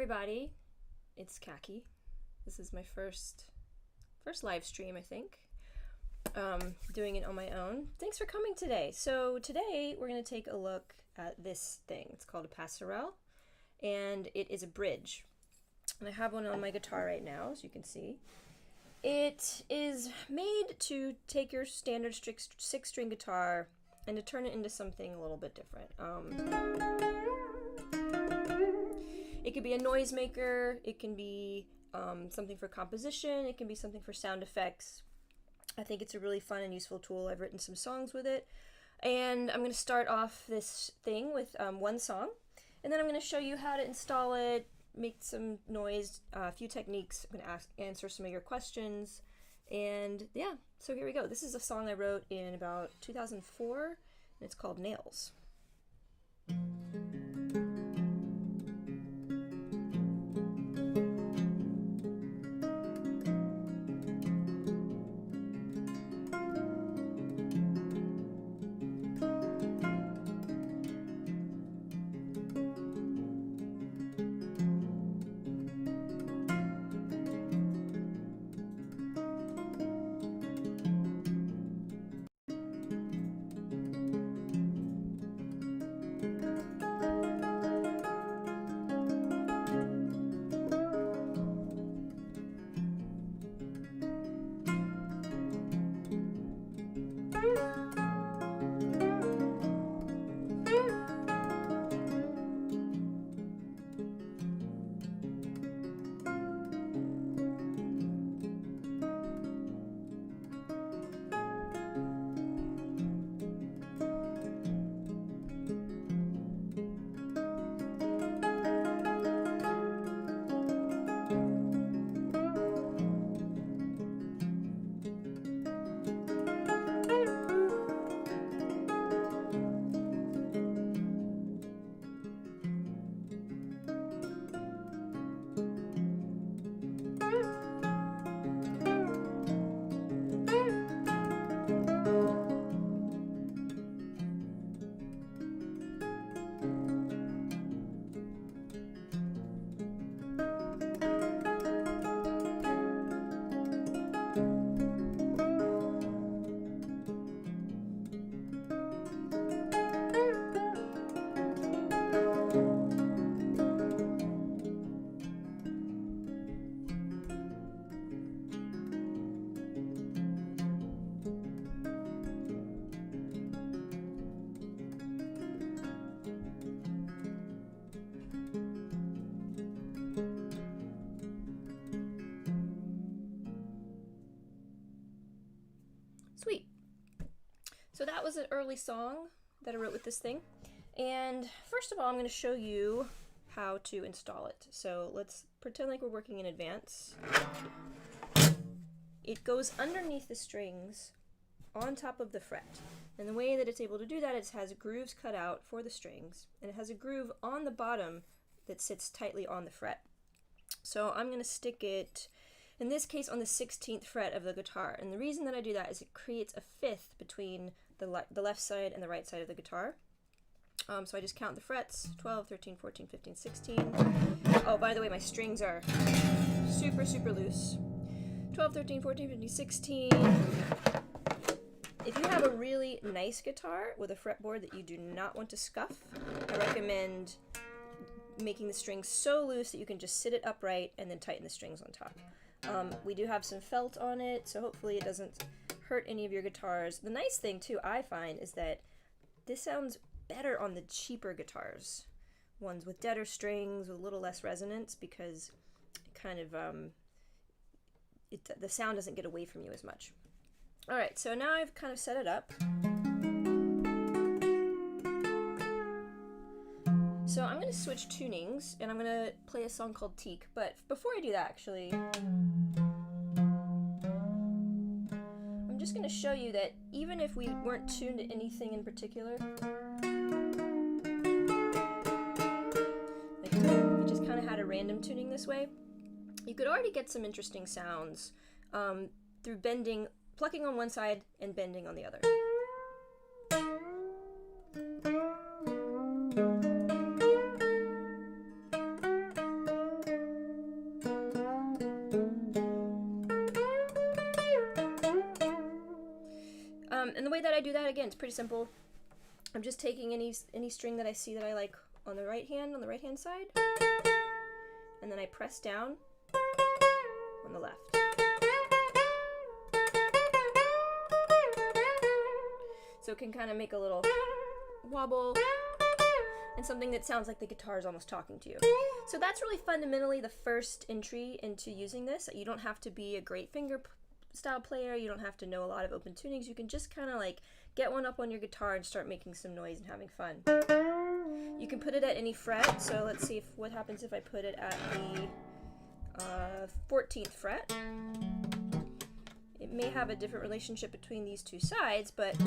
everybody, it's Kaki. This is my first live stream, I think. Doing it on my own. Thanks for coming today. So today we're going to take a look at this thing. It's called a Passerelle, and it is a bridge. And I have one on my guitar right now, as you can see. It is made to take your standard six-string guitar and to turn it into something a little bit different. It could be a noisemaker, it can be something for composition, it can be something for sound effects. I think it's a really fun and useful tool. I've written some songs with it. And I'm going to start off this thing with one song, and then I'm going to show you how to install it, make some noise, a few techniques. I'm going to answer some of your questions, and yeah, so here we go. This is a song I wrote in about 2004, and it's called Nails. Sweet. So that was an early song that I wrote with this thing. And first of all, I'm going to show you how to install it. So let's pretend like we're working in advance. It goes underneath the strings on top of the fret. And the way that it's able to do that is it has grooves cut out for the strings, and it has a groove on the bottom that sits tightly on the fret. So I'm going to stick it, in this case, on the 16th fret of the guitar. And the reason that I do that is it creates a fifth between the left side and the right side of the guitar. So I just count the frets, 12, 13, 14, 15, 16. Oh, by the way, my strings are super, super loose. 12, 13, 14, 15, 16. If you have a really nice guitar with a fretboard that you do not want to scuff, I recommend making the strings so loose that you can just sit it upright and then tighten the strings on top. We do have some felt on it, so hopefully it doesn't hurt any of your guitars. The nice thing, too, I find, is that this sounds better on the cheaper guitars, ones with deader strings, with a little less resonance, because it kind of, the sound doesn't get away from you as much. Alright, so now I've kind of set it up. So I'm going to switch tunings, and I'm going to play a song called Teak, but before I do that, actually, I'm just going to show you that even if we weren't tuned to anything in particular, like if you just kind of had a random tuning this way, you could already get some interesting sounds through plucking on one side and bending on the other. the way that I do that, again, it's pretty simple. I'm just taking any string that I see that I like on the right hand side, and then I press down on the left. So it can kind of make a little wobble and something that sounds like the guitar is almost talking to you. So that's really fundamentally the first entry into using this. You don't have to be a great finger style player. You don't have to know a lot of open tunings. You can just kind of like get one up on your guitar and start making some noise and having fun. You can put it at any fret. So let's see what happens if I put it at the 14th fret. It may have a different relationship between these two sides, but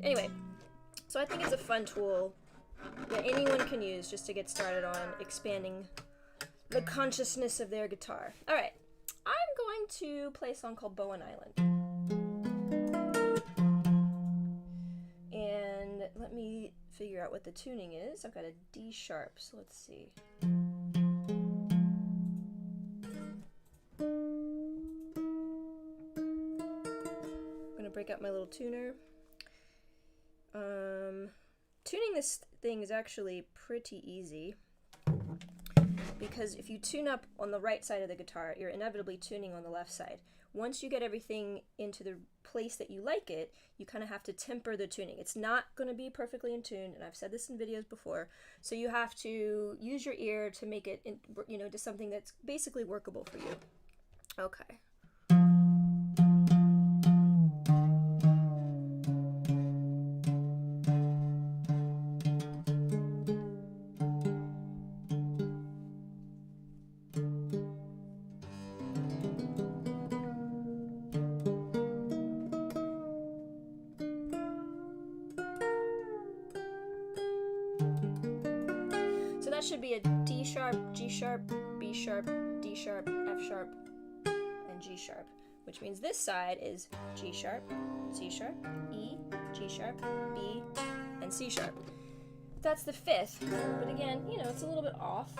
anyway, so I think it's a fun tool that anyone can use just to get started on expanding the consciousness of their guitar. All right, I'm going to play a song called Bowen Island. And let me figure out what the tuning is. I've got a D sharp, so let's see. I'm gonna break out my little tuner. Tuning this thing is actually pretty easy, because if you tune up on the right side of the guitar, you're inevitably tuning on the left side. Once you get everything into the place that you like it, you kind of have to temper the tuning. It's not going to be perfectly in tune, and I've said this in videos before, so you have to use your ear to make it, to something that's basically workable for you. Okay. So that should be a D sharp, G sharp, B sharp, D sharp, F sharp, and G sharp, which means this side is G sharp, C sharp, E, G sharp, B, and C sharp. That's the 5th, but again, it's a little bit off.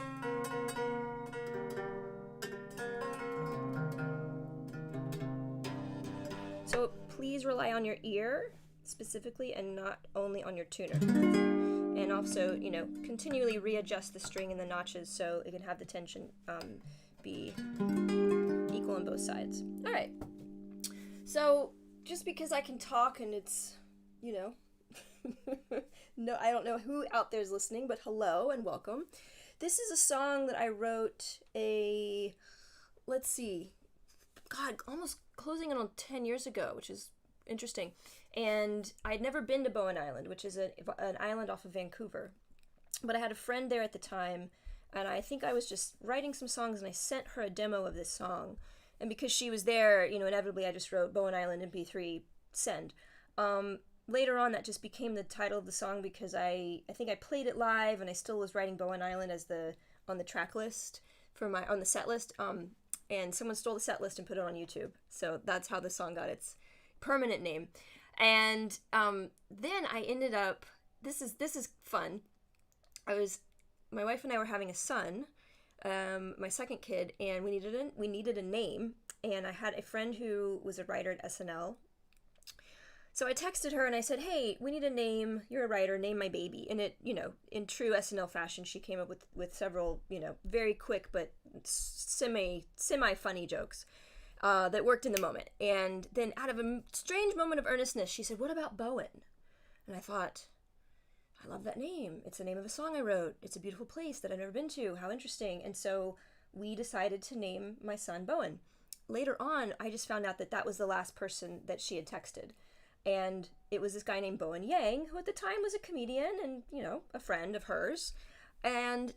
So please rely on your ear specifically and not only on your tuner. And also, continually readjust the string and the notches so it can have the tension be equal on both sides. All right. So just because I can talk and it's, no, I don't know who out there is listening, but hello and welcome. This is a song that I wrote let's see, God, almost closing in on 10 years ago, which is interesting. And I'd never been to Bowen Island, which is an island off of Vancouver. But I had a friend there at the time, and I think I was just writing some songs, and I sent her a demo of this song. And because she was there, inevitably I just wrote Bowen Island MP3, send. Later on, that just became the title of the song because I think I played it live, and I still was writing Bowen Island on the track list on the set list. And someone stole the set list and put it on YouTube. So that's how the song got its permanent name. And then I ended up, this is fun. My wife and I were having a son, my second kid, and we needed a name. And I had a friend who was a writer at SNL. So I texted her and I said, hey, we need a name. You're a writer, name my baby. And it, in true SNL fashion, she came up with several, very quick but semi-funny jokes. That worked in the moment. And then out of a strange moment of earnestness, she said, what about Bowen? And I thought, I love that name. It's the name of a song I wrote. It's a beautiful place that I've never been to. How interesting. And so we decided to name my son Bowen. Later on, I just found out that was the last person that she had texted. And it was this guy named Bowen Yang, who at the time was a comedian and, a friend of hers. And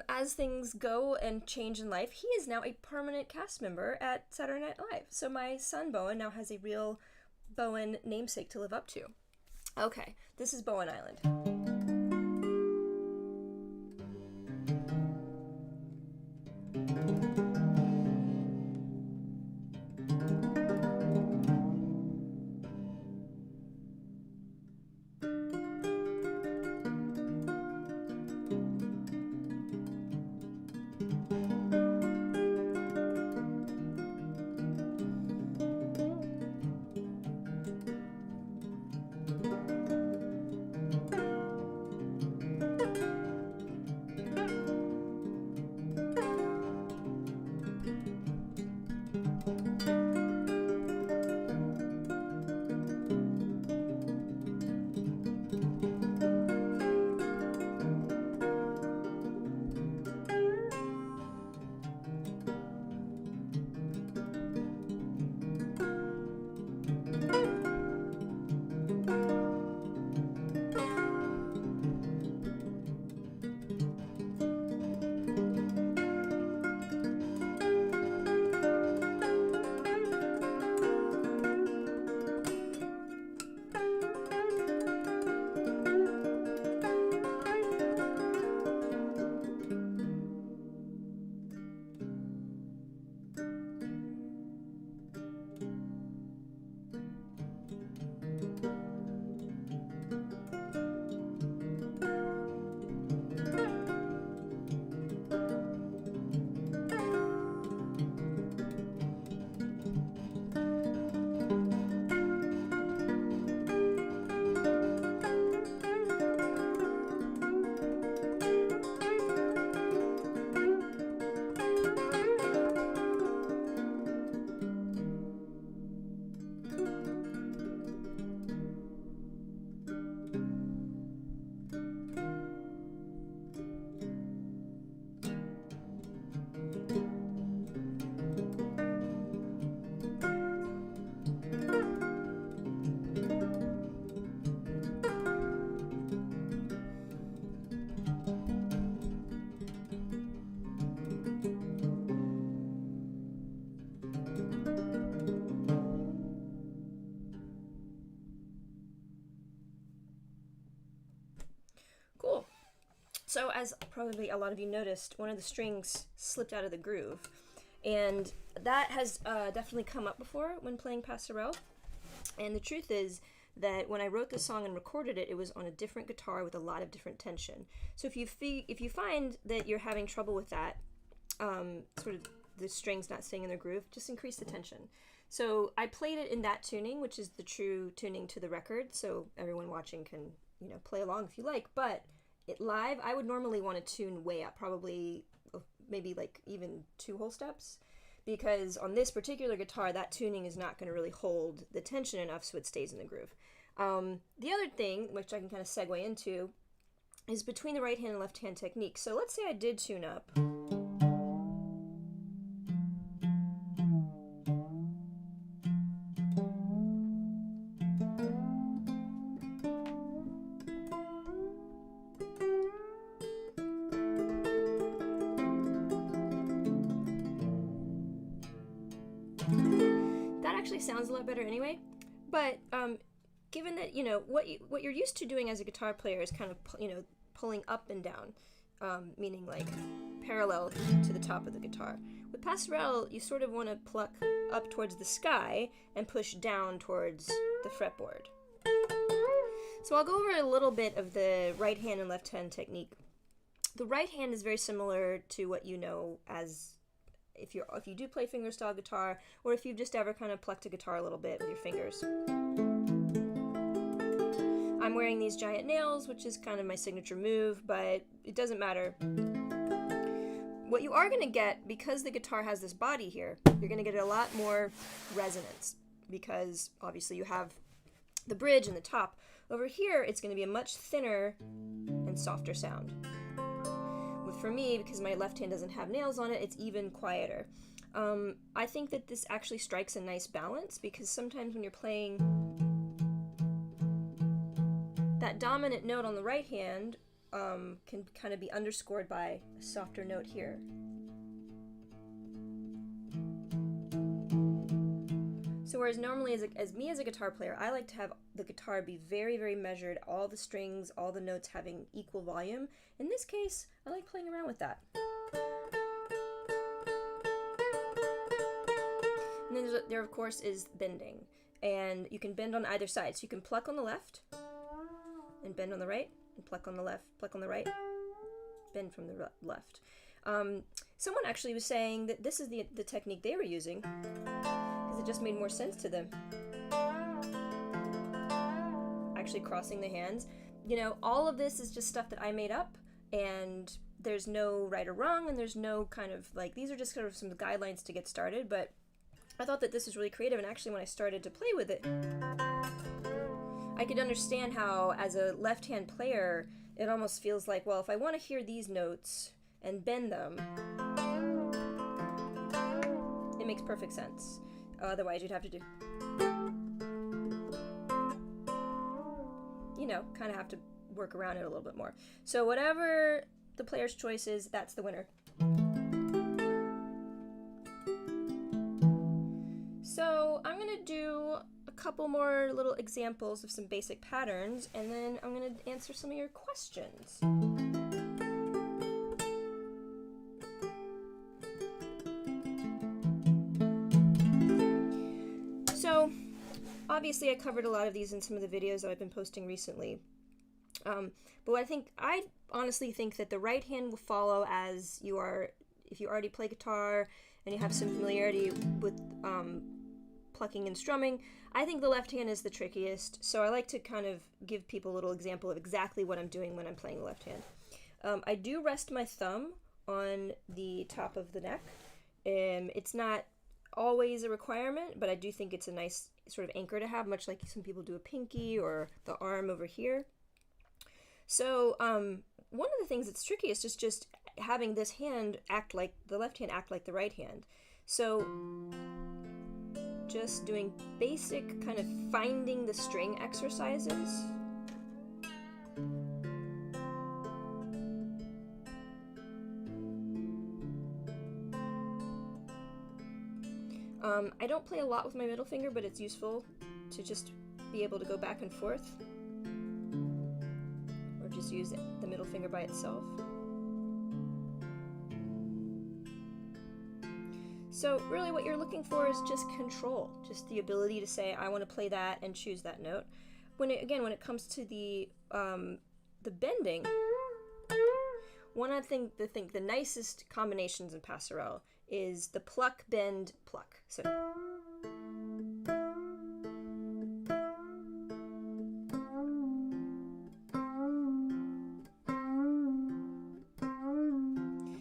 as things go and change in life, he is now a permanent cast member at Saturday Night Live. So my son Bowen now has a real Bowen namesake to live up to. Okay, this is Bowen Island. So as probably a lot of you noticed, one of the strings slipped out of the groove. And that has definitely come up before when playing Passerelle. And the truth is that when I wrote this song and recorded it, it was on a different guitar with a lot of different tension. So if you find that you're having trouble with that, sort of the strings not staying in their groove, just increase the tension. So I played it in that tuning, which is the true tuning to the record, so everyone watching can, you know, play along if you like. But live, I would normally want to tune way up, probably maybe like even 2 whole steps, because on this particular guitar, that tuning is not going to really hold the tension enough so it stays in the groove. The other thing, which I can kind of segue into, is between the right hand and left hand technique. So let's say I did tune up. Actually sounds a lot better anyway, but given that, you know, what you're used to doing as a guitar player is kind of, you know, pulling up and down, meaning like parallel to the top of the guitar. With Passerelle, you sort of want to pluck up towards the sky and push down towards the fretboard. So I'll go over a little bit of the right hand and left hand technique. The right hand is very similar to what you know as if you do play fingerstyle guitar, or if you've just ever kind of plucked a guitar a little bit with your fingers. I'm wearing these giant nails, which is kind of my signature move, but it doesn't matter. What you are going to get, because the guitar has this body here, you're going to get a lot more resonance, because obviously you have the bridge and the top. Over here, it's going to be a much thinner and softer sound. For me, because my left hand doesn't have nails on it, it's even quieter. I think that this actually strikes a nice balance, because sometimes when you're playing that dominant note on the right hand can kind of be underscored by a softer note here. So whereas normally as a guitar player, I like to have the guitar be very, very measured, all the strings, all the notes having equal volume. In this case, I like playing around with that. And then there, of course, is bending. And you can bend on either side. So you can pluck on the left, and bend on the right, and pluck on the left, pluck on the right, bend from the left. Someone actually was saying that this is the technique they were using, because it just made more sense to them. Actually crossing the hands. You know, all of this is just stuff that I made up, and there's no right or wrong, and there's no kind of, like, these are just sort of some guidelines to get started, but I thought that this was really creative, and actually when I started to play with it, I could understand how, as a left-hand player, it almost feels like, well, if I want to hear these notes and bend them, it makes perfect sense. Otherwise, you'd have to do, you know, kind of have to work around it a little bit more. So whatever the player's choice is, that's the winner. So I'm going to do a couple more little examples of some basic patterns, and then I'm going to answer some of your questions. So obviously I covered a lot of these in some of the videos that I've been posting recently. But I honestly think that the right hand will follow as you are, if you already play guitar and you have some familiarity with plucking and strumming. I think the left hand is the trickiest, so I like to kind of give people a little example of exactly what I'm doing when I'm playing the left hand. I do rest my thumb on the top of the neck. It's not always a requirement, but I do think it's a nice sort of anchor to have, much like some people do a pinky or the arm over here. So one of the things that's trickiest is just having this hand act like the left hand, act like the right hand. So just doing basic kind of finding the string exercises. I don't play a lot with my middle finger, but it's useful to just be able to go back and forth, or just use the middle finger by itself. So really what you're looking for is just control, just the ability to say, I want to play that and choose that note. When it comes to the bending, one of the nicest combinations in Passerelle is the pluck, bend, pluck. So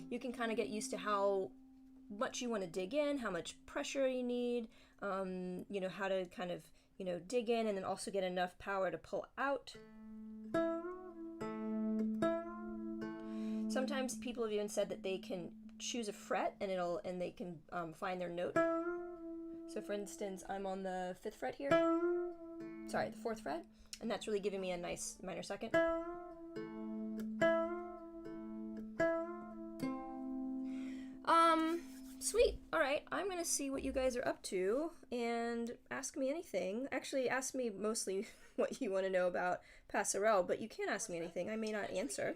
you can kind of get used to how much you want to dig in, how much pressure you need, you know, how to kind of, you know, dig in and then also get enough power to pull out. Sometimes people have even said that they can choose a fret and they can find their note. So for instance, I'm on the 5th fret here. Sorry, the 4th fret, and that's really giving me a nice minor second. Sweet. All right, I'm gonna see what you guys are up to and ask me anything. Actually, ask me mostly what you want to know about Passerelle, but you can't ask me anything. I may not answer.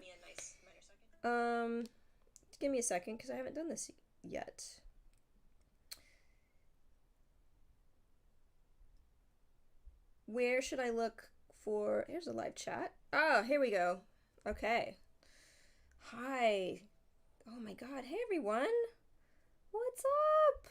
Give me a second because I haven't done this yet. Where should I look for? Here's a live chat. Ah, here we go. Okay. Hi. Oh my God. Hey everyone. What's up?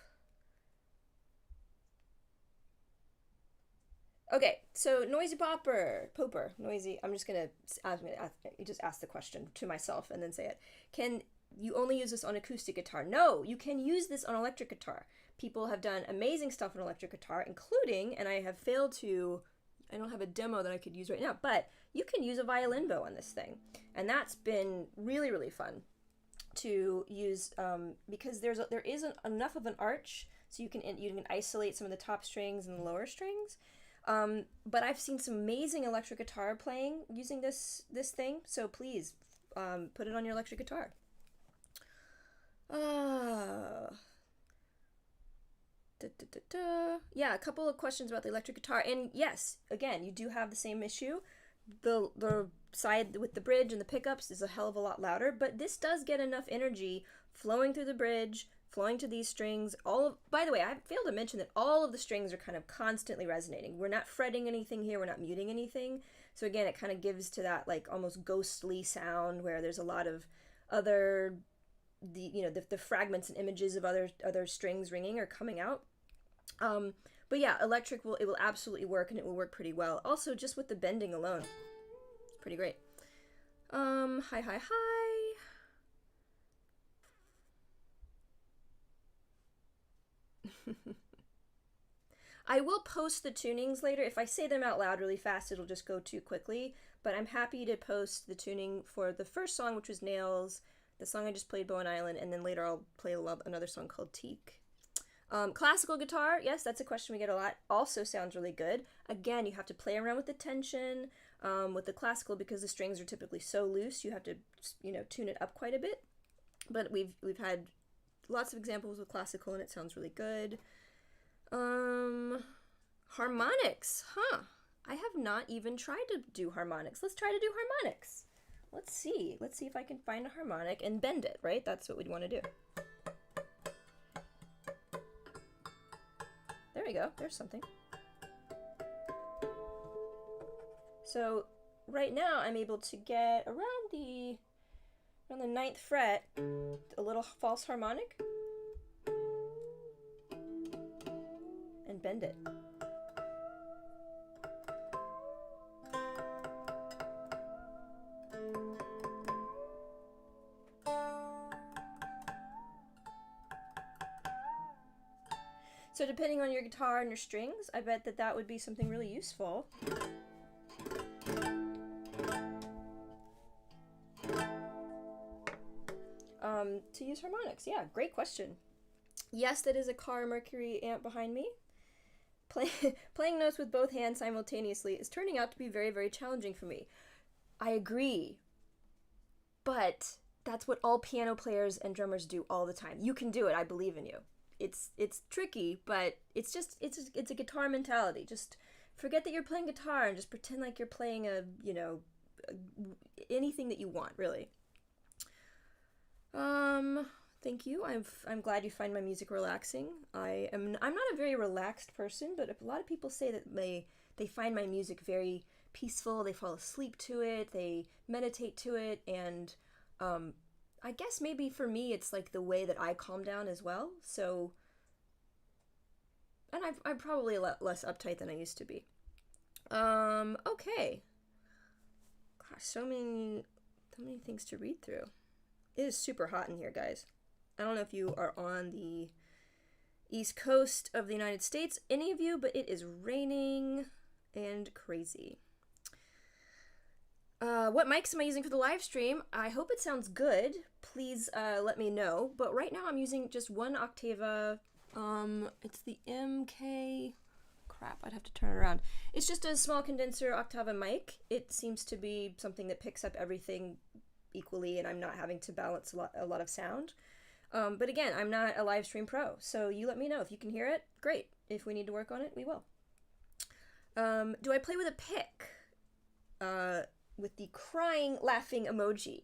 Okay, so noisy pooper, noisy. I'm just gonna ask the question to myself and then say it. Can you only use this on acoustic guitar? No, you can use this on electric guitar. People have done amazing stuff on electric guitar, including, and I have failed to, I don't have a demo that I could use right now, but you can use a violin bow on this thing, and that's been really, really fun to use because there isn't enough of an arch, so you can isolate some of the top strings and the lower strings. But I've seen some amazing electric guitar playing using this thing, so please put it on your electric guitar. Yeah, a couple of questions about the electric guitar, and yes, again, you do have the same issue. The side with the bridge and the pickups is a hell of a lot louder, but this does get enough energy flowing through the bridge, flowing to these strings. By the way, I failed to mention that all of the strings are kind of constantly resonating. We're not fretting anything here, we're not muting anything. So again, it kind of gives to that like almost ghostly sound where there's a lot of other, the fragments and images of other strings ringing are coming out. But yeah, electric will absolutely work, and it will work pretty well. Also, just with the bending alone, it's pretty great. Hi. I will post the tunings later. If I say them out loud really fast, it'll just go too quickly. But I'm happy to post the tuning for the first song, which was Nails, the song I just played, Bowen Island, and then later I'll play another song called Teak. Classical guitar, yes, that's a question we get a lot. Also sounds really good. Again, you have to play around with the tension with the classical because the strings are typically so loose. You have to, tune it up quite a bit. But we've had lots of examples with classical, and it sounds really good. Harmonics, huh? I have not even tried to do harmonics. Let's try to do harmonics. Let's see if I can find a harmonic and bend it, right? That's what we'd want to do. There we go, there's something. So right now I'm able to get around the 9th fret a little false harmonic and bend it. So depending on your guitar and your strings, I bet that would be something really useful. To use harmonics. Yeah, great question. Yes, that is a Car Mercury amp behind me. Playing notes with both hands simultaneously is turning out to be very, very challenging for me. I agree. But that's what all piano players and drummers do all the time. You can do it. I believe in you. It's tricky, but it's a guitar mentality. Just forget that you're playing guitar and just pretend like you're playing anything that you want, really. Thank you. I'm glad you find my music relaxing. I'm not a very relaxed person, but a lot of people say that they find my music very peaceful. They fall asleep to it. They meditate to it, and I guess maybe for me it's like the way that I calm down as well. So, and I'm probably a lot less uptight than I used to be. Okay. Gosh, so many things to read through. It is super hot in here, guys. I don't know if you are on the east coast of the United States, any of you, but it is raining and crazy. What mics am I using for the live stream? I hope it sounds good. Please let me know. But right now I'm using just one Octava. It's the MK... Crap, I'd have to turn it around. It's just a small condenser Octava mic. It seems to be something that picks up everything equally, and I'm not having to balance a lot of sound. But again, I'm not a live stream pro, so you let me know. If you can hear it, great. If we need to work on it, we will. Do I play with a pick? With the crying, laughing emoji.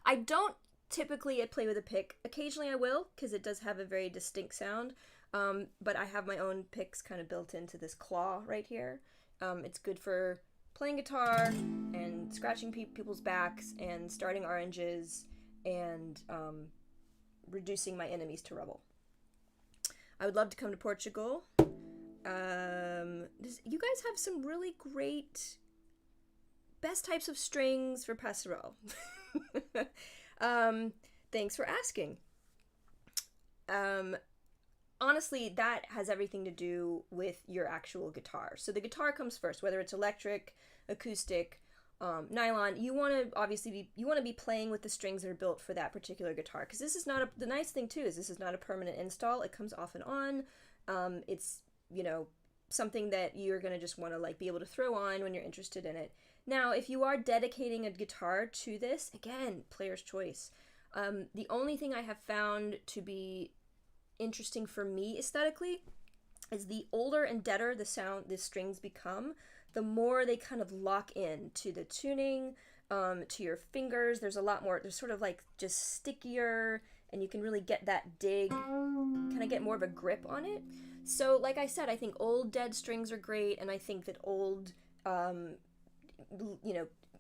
I don't typically play with a pick. Occasionally I will, because it does have a very distinct sound. But I have my own picks kind of built into this claw right here. It's good for playing guitar and scratching people's backs and starting oranges and reducing my enemies to rubble. I would love to come to Portugal. You guys have some really great best types of strings for Passerelle. Thanks for asking. Honestly, that has everything to do with your actual guitar. So the guitar comes first, whether it's electric, acoustic, nylon. You want to be playing with the strings that are built for that particular guitar, because this is not the nice thing too is this is not a permanent install. It comes off and on. It's, something that you're going to just want to like be able to throw on when you're interested in it. Now, if you are dedicating a guitar to this, again, player's choice. The only thing I have found to be interesting for me aesthetically is the older and deader the strings become, the more they kind of lock in to the tuning, to your fingers. There's a lot more, there's sort of like just stickier, and you can really get that dig, kind of get more of a grip on it. So like I said, I think old dead strings are great, and I think that old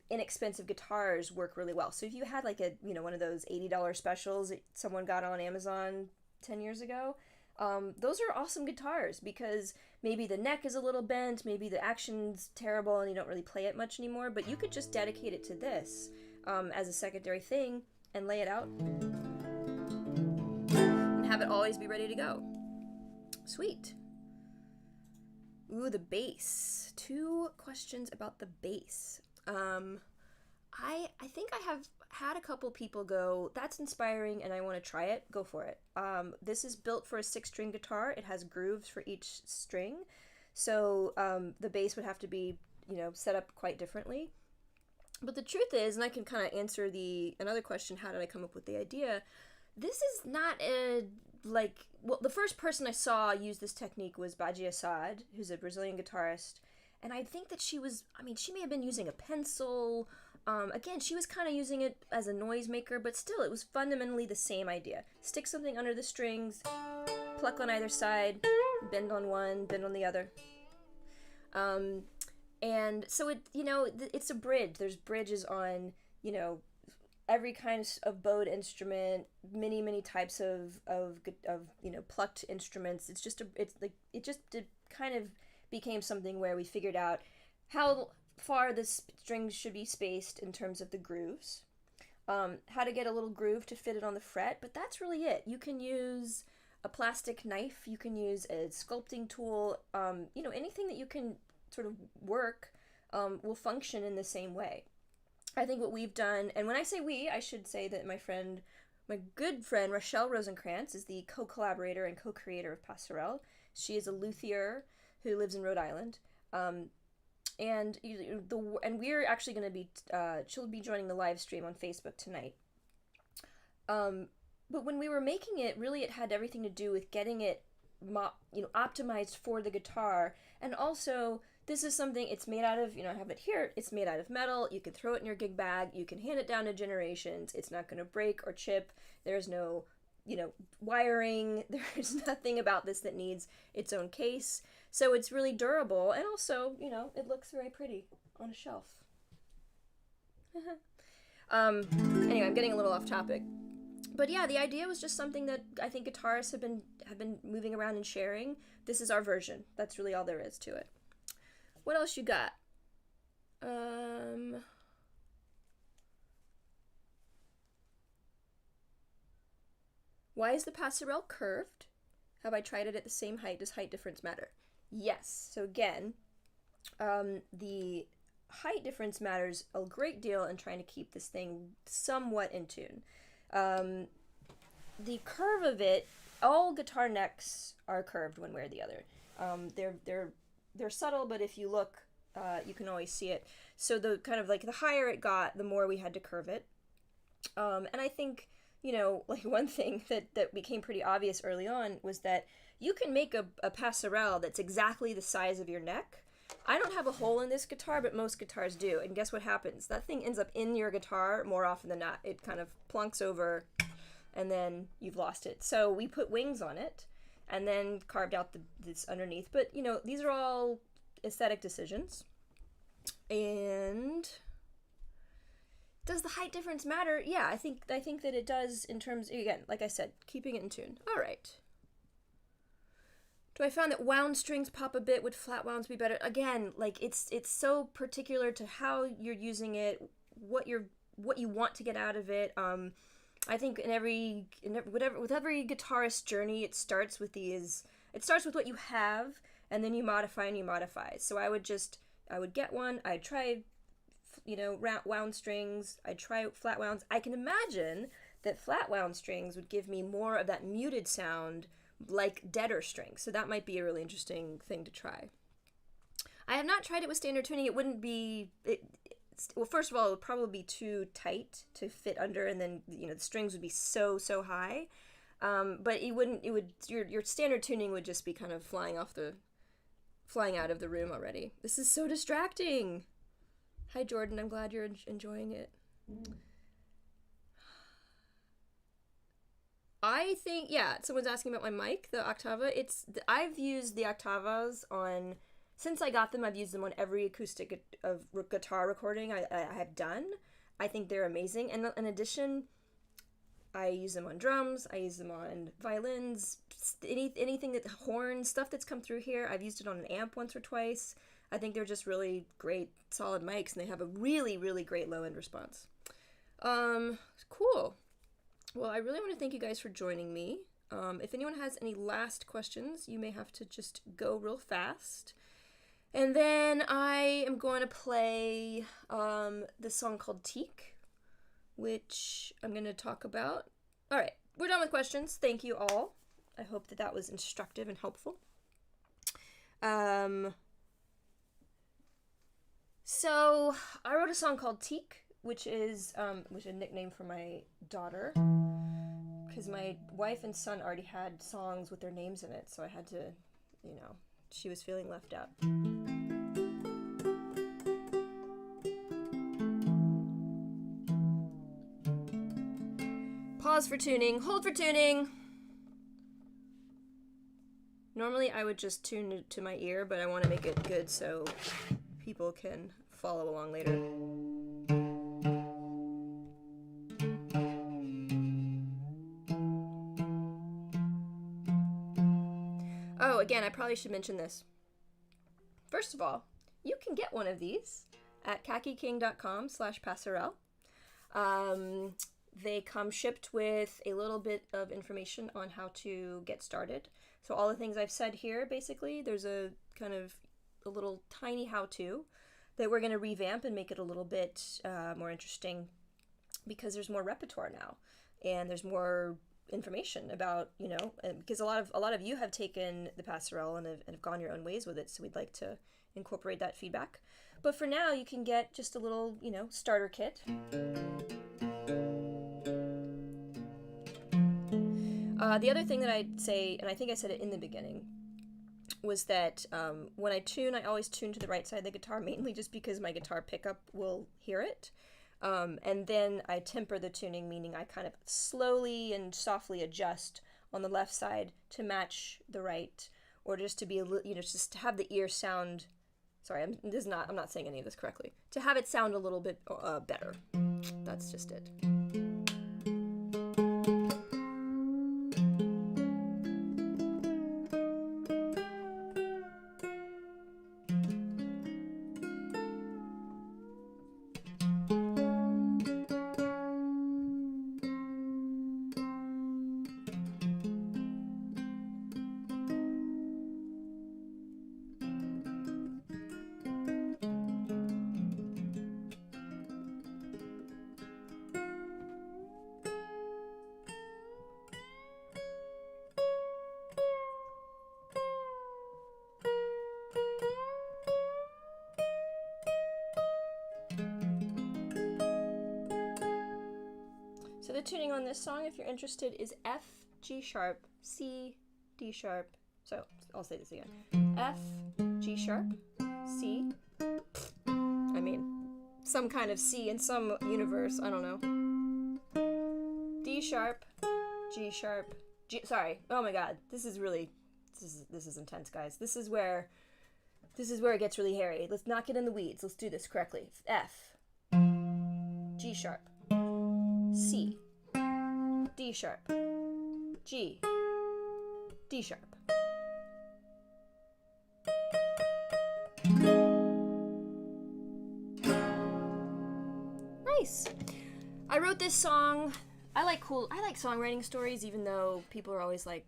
inexpensive guitars work really well. So if you had like a one of those $80 specials that someone got on Amazon 10 years ago, those are awesome guitars, because maybe the neck is a little bent, maybe the action's terrible and you don't really play it much anymore, but you could just dedicate it to this as a secondary thing and lay it out and have it always be ready to go. Sweet. Ooh, the bass. 2 questions about the bass. I think I have had a couple people go, that's inspiring and I want to try it. Go for it. This is built for a 6-string guitar. It has grooves for each string. So the bass would have to be, set up quite differently. But the truth is, and I can kind of answer another question, how did I come up with the idea? This is not the first person I saw use this technique was Baji Assad, who's a Brazilian guitarist. And I think that she may have been using a pencil. Again, she was kind of using it as a noisemaker, but still, it was fundamentally the same idea. Stick something under the strings, pluck on either side, bend on one, bend on the other. And so it's a bridge. There's bridges on, every kind of bowed instrument, many types of plucked instruments. It kind of became something where we figured out how far the strings should be spaced in terms of the grooves, how to get a little groove to fit it on the fret, but that's really it. You can use a plastic knife, you can use a sculpting tool, anything that you can sort of work will function in the same way. I think what we've done, and when I say we, I should say that my good friend Rochelle Rosenkrantz is the co-collaborator and co-creator of Passerelle. She is a luthier who lives in Rhode Island. And we're actually going to be, she'll be joining the live stream on Facebook tonight. But when we were making it, really it had everything to do with getting it, optimized for the guitar, and also This is something, it's made out of, I have it here, it's made out of metal. You can throw it in your gig bag. You can hand it down to generations. It's not going to break or chip. There's no, wiring. There's nothing about this that needs its own case. So it's really durable, and also, it looks very pretty on a shelf. Anyway, I'm getting a little off topic. But yeah, the idea was just something that I think guitarists have been moving around and sharing. This is our version. That's really all there is to it. What else you got? Why is the Passerelle curved? Have I tried it at the same height? Does height difference matter? Yes. So again, the height difference matters a great deal in trying to keep this thing somewhat in tune. The curve of it, all guitar necks are curved one way or the other. They're subtle, but if you look, you can always see it. So the kind of like the higher it got, the more we had to curve it. And I think, like one thing that became pretty obvious early on was that you can make a Passerelle that's exactly the size of your neck. I don't have a hole in this guitar, but most guitars do. And guess what happens? That thing ends up in your guitar more often than not. It kind of plunks over, and then you've lost it. So we put wings on it, and then carved out this underneath. But, these are all aesthetic decisions. And does the height difference matter? Yeah, I think that it does in terms, again, like I said, keeping it in tune. All right. Do I find that wound strings pop a bit? Would flat wounds be better? Again, like it's so particular to how you're using it, what you want to get out of it. I think with every guitarist journey, it starts with what you have, and then you modify and you modify. So I would get one. I'd try, wound strings. I'd try flat wounds. I can imagine that flat wound strings would give me more of that muted sound, like deader strings. So that might be a really interesting thing to try. I have not tried it with standard tuning. It wouldn't be, well, first of all, it would probably be too tight to fit under, and then, the strings would be so high. But your standard tuning would just be kind of flying out of the room already. This is so distracting. Hi, Jordan. I'm glad you're enjoying it. I think, someone's asking about my mic, the Octava. I've used the Octavas since I got them, I've used them on every acoustic guitar recording I have done. I think they're amazing. And in addition, I use them on drums, I use them on violins, anything horns, stuff that's come through here. I've used it on an amp once or twice. I think they're just really great, solid mics, and they have a really, really great low-end response. Cool. Well, I really want to thank you guys for joining me. If anyone has any last questions, you may have to just go real fast. And then I am going to play this song called Teak, which I'm going to talk about. All right, we're done with questions. Thank you all. I hope that was instructive and helpful. So I wrote a song called Teak, which is a nickname for my daughter, because my wife and son already had songs with their names in it, so I had to, she was feeling left out. Pause for tuning. Hold for tuning. Normally I would just tune it to my ear, but I want to make it good so people can follow along later. Oh, again, I probably should mention this. First of all, you can get one of these at kakiking.com/passerelle. They come shipped with a little bit of information on how to get started. So all the things I've said here, basically, there's a kind of a little tiny how-to that we're going to revamp and make it a little bit more interesting, because there's more repertoire now, and there's more information about, because a lot of you have taken the Passerelle and have gone your own ways with it, so we'd like to incorporate that feedback. But for now, you can get just a little, starter kit. The other thing that I'd say, and I think I said it in the beginning, was that when I tune, I always tune to the right side of the guitar, mainly just because my guitar pickup will hear it. And then I temper the tuning, meaning I kind of slowly and softly adjust on the left side to match the right, or just to be a little, just to have the ear sound. Sorry, I'm not saying any of this correctly. To have it sound a little bit better. That's just it. So the tuning on this song, if you're interested, is F, G sharp, C, D sharp. So I'll say this again. F, G sharp, C. I mean, some kind of C in some universe. I don't know. D sharp, G sharp, G. Sorry. Oh my God. This is intense, guys. This is where it gets really hairy. Let's not get in the weeds. Let's do this correctly. F, G sharp, C, D sharp, G, D sharp. Nice. I wrote this song. I like songwriting stories, even though people are always like,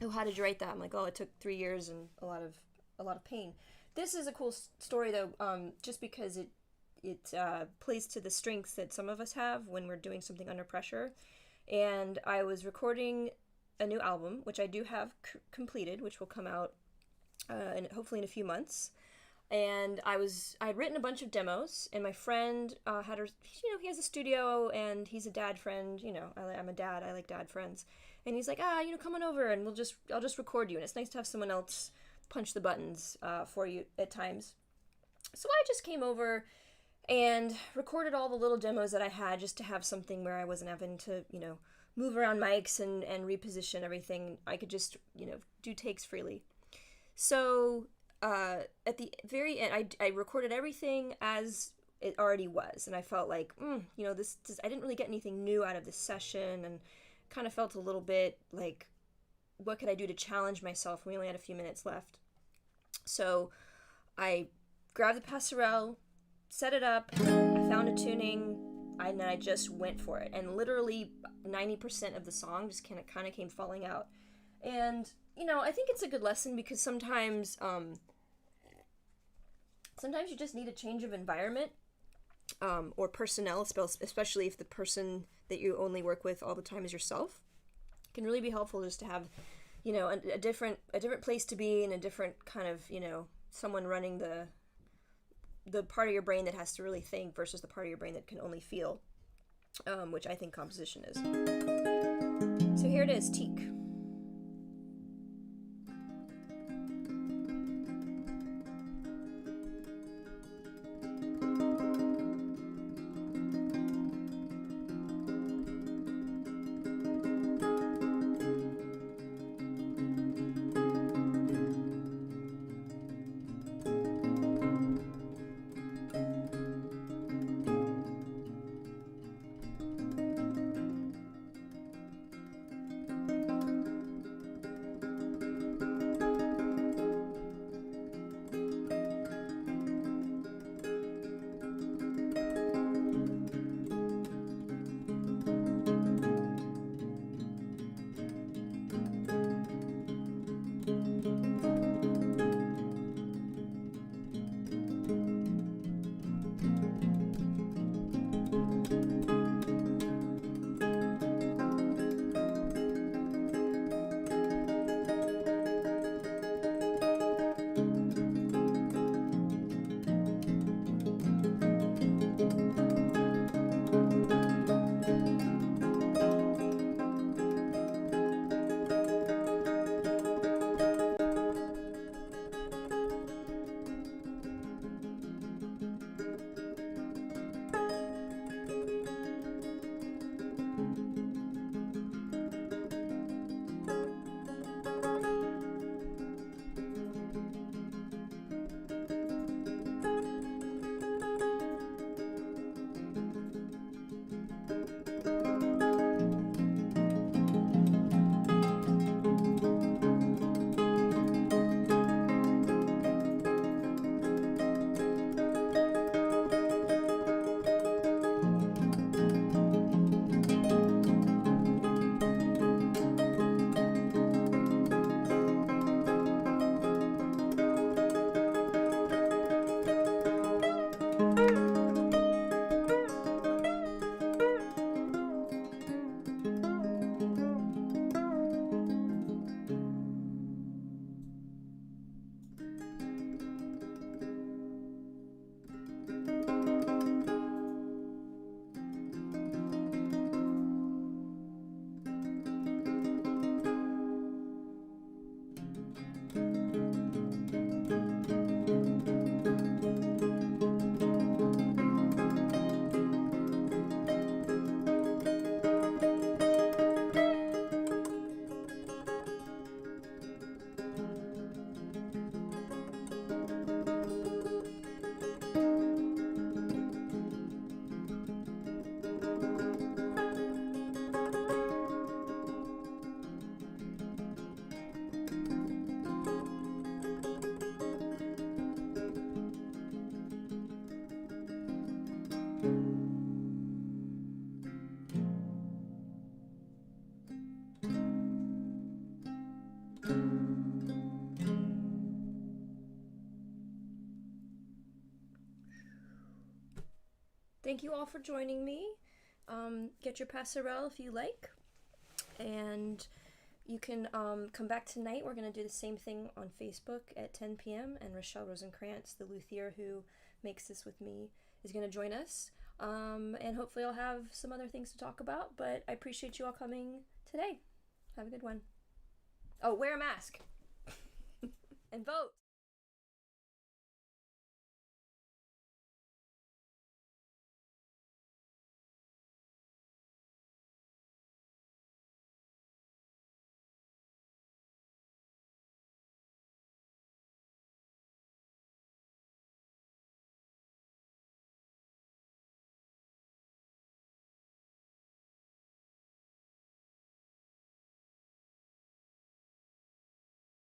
"Oh, how did you write that?" I'm like, "Oh, it took 3 years and a lot of pain." This is a cool story though, just because it plays to the strengths that some of us have when we're doing something under pressure. And I was recording a new album, which I do have completed, which will come out hopefully in a few months. And I'd written a bunch of demos, and my friend had he has a studio, and he's a dad friend. I'm a dad. I like dad friends, and he's like, come on over, and I'll just record you. And it's nice to have someone else punch the buttons for you at times. So I just came over and recorded all the little demos that I had, just to have something where I wasn't having to, move around mics and reposition everything. I could just, do takes freely. So at the very end, I recorded everything as it already was, and I felt like, this I didn't really get anything new out of this session, and kind of felt a little bit like, what could I do to challenge myself? We only had a few minutes left. So I grabbed the Passerelle, set it up, I found a tuning, and I just went for it. And literally 90% of the song just kind of came falling out. And, I think it's a good lesson, because sometimes you just need a change of environment, or personnel, especially if the person that you only work with all the time is yourself. It can really be helpful just to have, a different place to be, and a different kind of, someone running the part of your brain that has to really think versus the part of your brain that can only feel, which I think composition is. So here it is, Teak. Thank you all for joining me. Get your Passerelle if you like. And you can come back tonight. We're going to do the same thing on Facebook at 10 p.m. And Rochelle Rosenkrantz, the luthier who makes this with me, is going to join us. And hopefully I'll have some other things to talk about. But I appreciate you all coming today. Have a good one. Oh, wear a mask. And vote.